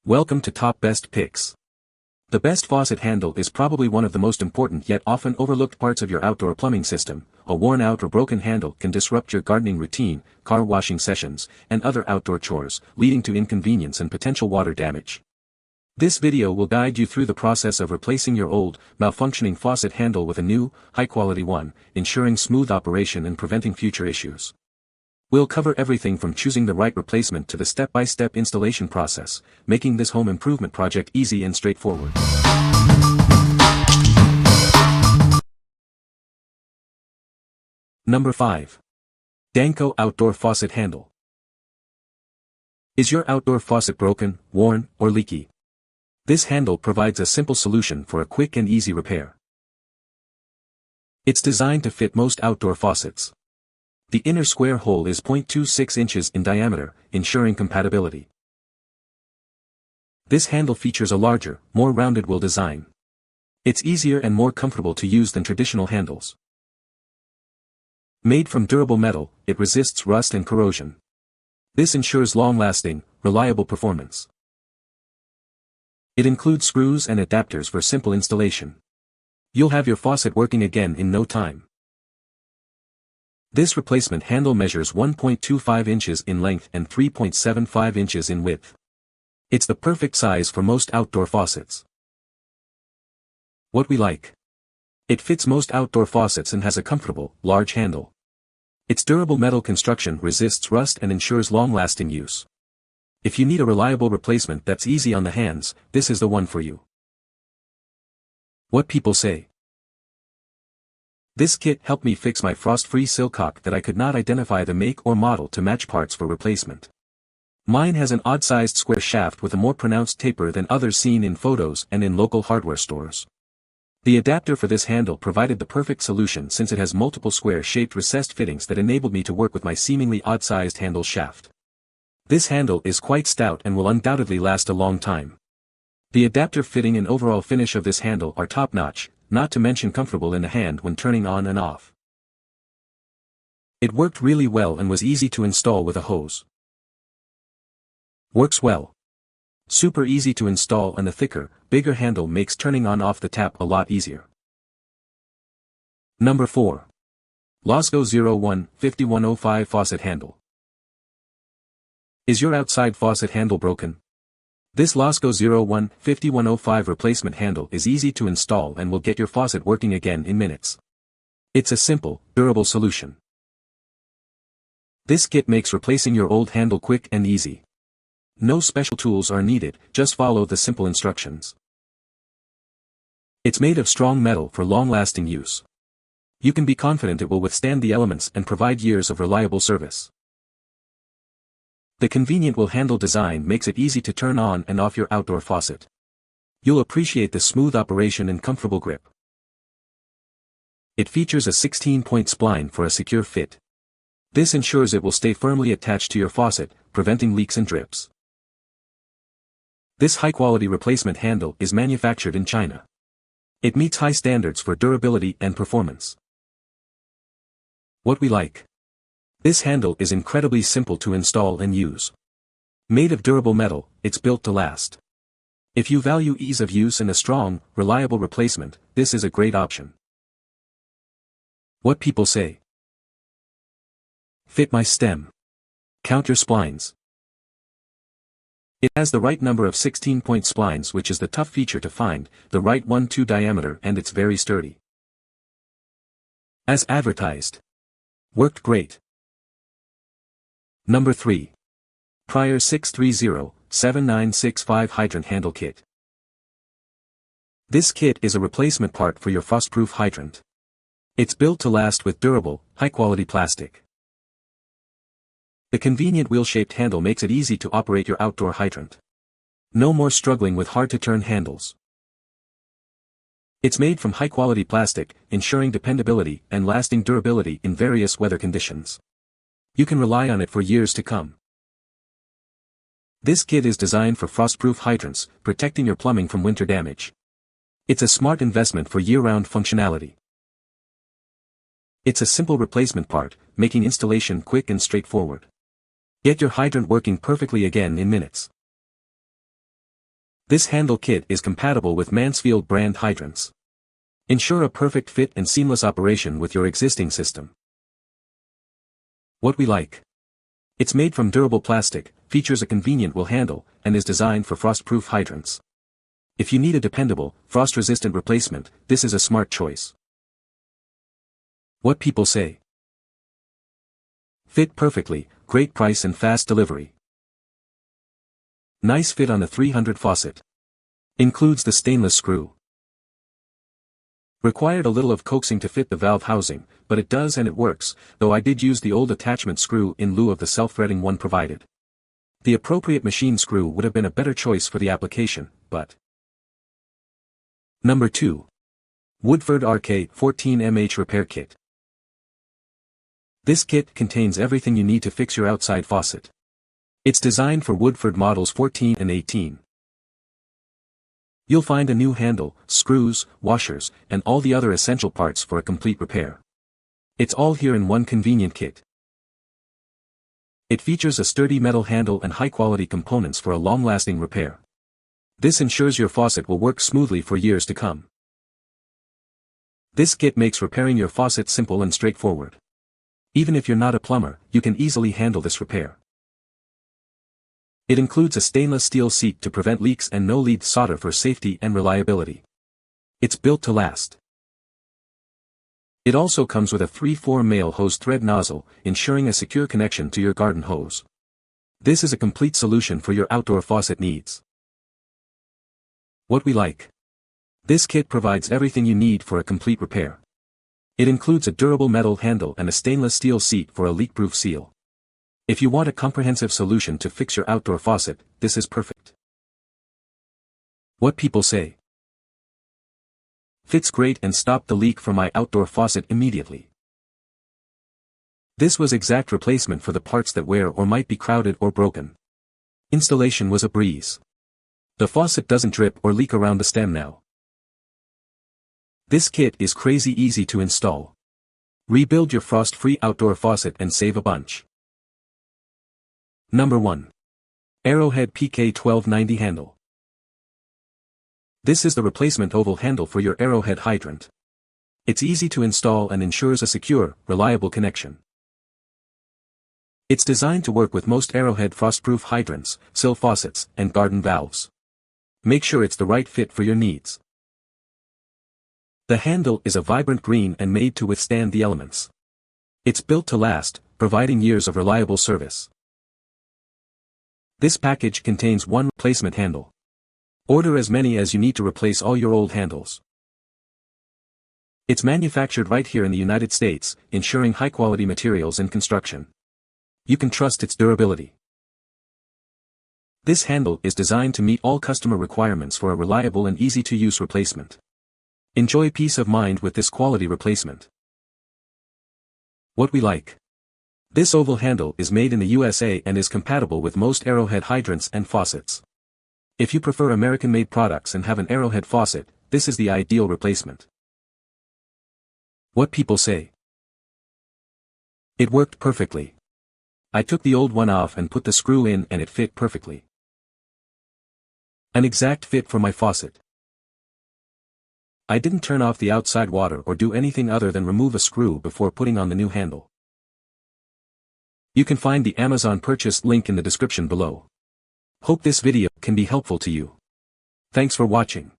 Welcome to Top Best Picks. The best faucet handle is probably one of the most important yet often overlooked parts of your outdoor plumbing system. A worn out or broken handle can disrupt your gardening routine, car washing sessions, and other outdoor chores, leading to inconvenience and potential water damage. This video will guide you through the process of replacing your old, malfunctioning faucet handle with a new, high-quality one, ensuring smooth operation and preventing future issues. We'll cover everything from choosing the right replacement to the step-by-step installation process, making this home improvement project easy and straightforward. Number 5. Danco Outdoor Faucet Handle. Is your outdoor faucet broken, worn, or leaky? This handle provides a simple solution for a quick and easy repair. It's designed to fit most outdoor faucets. The inner square hole is 0.26 inches in diameter, ensuring compatibility. This handle features a larger, more rounded wheel design. It's easier and more comfortable to use than traditional handles. Made from durable metal, it resists rust and corrosion. This ensures long-lasting, reliable performance. It includes screws and adapters for simple installation. You'll have your faucet working again in no time. This replacement handle measures 1.25 inches in length and 3.75 inches in width. It's the perfect size for most outdoor faucets. What we like. It fits most outdoor faucets and has a comfortable, large handle. Its durable metal construction resists rust and ensures long-lasting use. If you need a reliable replacement that's easy on the hands, this is the one for you. What people say. This kit helped me fix my frost-free silcock that I could not identify the make or model to match parts for replacement. Mine has an odd-sized square shaft with a more pronounced taper than others seen in photos and in local hardware stores. The adapter for this handle provided the perfect solution since it has multiple square-shaped recessed fittings that enabled me to work with my seemingly odd-sized handle shaft. This handle is quite stout and will undoubtedly last a long time. The adapter fitting and overall finish of this handle are top-notch, not to mention comfortable in the hand when turning on and off. It worked really well and was easy to install with a hose. Works well. Super easy to install, and the thicker, bigger handle makes turning on off the tap a lot easier. Number 4. LASCO 01-5105 Faucet Handle. Is your outside faucet handle broken? This LASCO 01-5105 replacement handle is easy to install and will get your faucet working again in minutes. It's a simple, durable solution. This kit makes replacing your old handle quick and easy. No special tools are needed, just follow the simple instructions. It's made of strong metal for long-lasting use. You can be confident it will withstand the elements and provide years of reliable service. The convenient wheel handle design makes it easy to turn on and off your outdoor faucet. You'll appreciate the smooth operation and comfortable grip. It features a 16-point spline for a secure fit. This ensures it will stay firmly attached to your faucet, preventing leaks and drips. This high-quality replacement handle is manufactured in China. It meets high standards for durability and performance. What we like. This handle is incredibly simple to install and use. Made of durable metal, it's built to last. If you value ease of use and a strong, reliable replacement, this is a great option. What people say. Fit my stem. Count your splines. It has the right number of 16-point splines, which is the tough feature to find, the right 1/2 diameter, and it's very sturdy. As advertised. Worked great. Number 3. Prier 630-7965 Hydrant Handle Kit. This kit is a replacement part for your frost-proof hydrant. It's built to last with durable, high-quality plastic. The convenient wheel-shaped handle makes it easy to operate your outdoor hydrant. No more struggling with hard-to-turn handles. It's made from high-quality plastic, ensuring dependability and lasting durability in various weather conditions. You can rely on it for years to come. This kit is designed for frost-proof hydrants, protecting your plumbing from winter damage. It's a smart investment for year-round functionality. It's a simple replacement part, making installation quick and straightforward. Get your hydrant working perfectly again in minutes. This handle kit is compatible with Mansfield brand hydrants. Ensure a perfect fit and seamless operation with your existing system. What we like. It's made from durable plastic, features a convenient will handle, and is designed for frost-proof hydrants. If you need a dependable, frost-resistant replacement, this is a smart choice. What people say. Fit perfectly, great price and fast delivery. Nice fit on the 300 faucet. Includes the stainless screw. Required a little of coaxing to fit the valve housing, but it does and it works, though I did use the old attachment screw in lieu of the self-threading one provided. The appropriate machine screw would have been a better choice for the application, but... Number 2. Woodford RK 14mH Repair Kit. This kit contains everything you need to fix your outside faucet. It's designed for Woodford models 14 and 18. You'll find a new handle, screws, washers, and all the other essential parts for a complete repair. It's all here in one convenient kit. It features a sturdy metal handle and high-quality components for a long-lasting repair. This ensures your faucet will work smoothly for years to come. This kit makes repairing your faucet simple and straightforward. Even if you're not a plumber, you can easily handle this repair. It includes a stainless steel seat to prevent leaks and no-lead solder for safety and reliability. It's built to last. It also comes with a 3/4 male hose thread nozzle, ensuring a secure connection to your garden hose. This is a complete solution for your outdoor faucet needs. What we like. This kit provides everything you need for a complete repair. It includes a durable metal handle and a stainless steel seat for a leak-proof seal. If you want a comprehensive solution to fix your outdoor faucet, this is perfect. What people say. Fits great and stopped the leak from my outdoor faucet immediately. This was exact replacement for the parts that wear or might be crowded or broken. Installation was a breeze. The faucet doesn't drip or leak around the stem now. This kit is crazy easy to install. Rebuild your frost-free outdoor faucet and save a bunch. Number 1. Arrowhead PK 1290 Handle. This is the replacement oval handle for your Arrowhead hydrant. It's easy to install and ensures a secure, reliable connection. It's designed to work with most Arrowhead frost-proof hydrants, sill faucets, and garden valves. Make sure it's the right fit for your needs. The handle is a vibrant green and made to withstand the elements. It's built to last, providing years of reliable service. This package contains one replacement handle. Order as many as you need to replace all your old handles. It's manufactured right here in the United States, ensuring high-quality materials and construction. You can trust its durability. This handle is designed to meet all customer requirements for a reliable and easy-to-use replacement. Enjoy peace of mind with this quality replacement. What we like. This oval handle is made in the USA and is compatible with most Arrowhead hydrants and faucets. If you prefer American-made products and have an Arrowhead faucet, this is the ideal replacement. What people say. It worked perfectly. I took the old one off and put the screw in and it fit perfectly. An exact fit for my faucet. I didn't turn off the outside water or do anything other than remove a screw before putting on the new handle. You can find the Amazon purchase link in the description below. Hope this video can be helpful to you. Thanks for watching.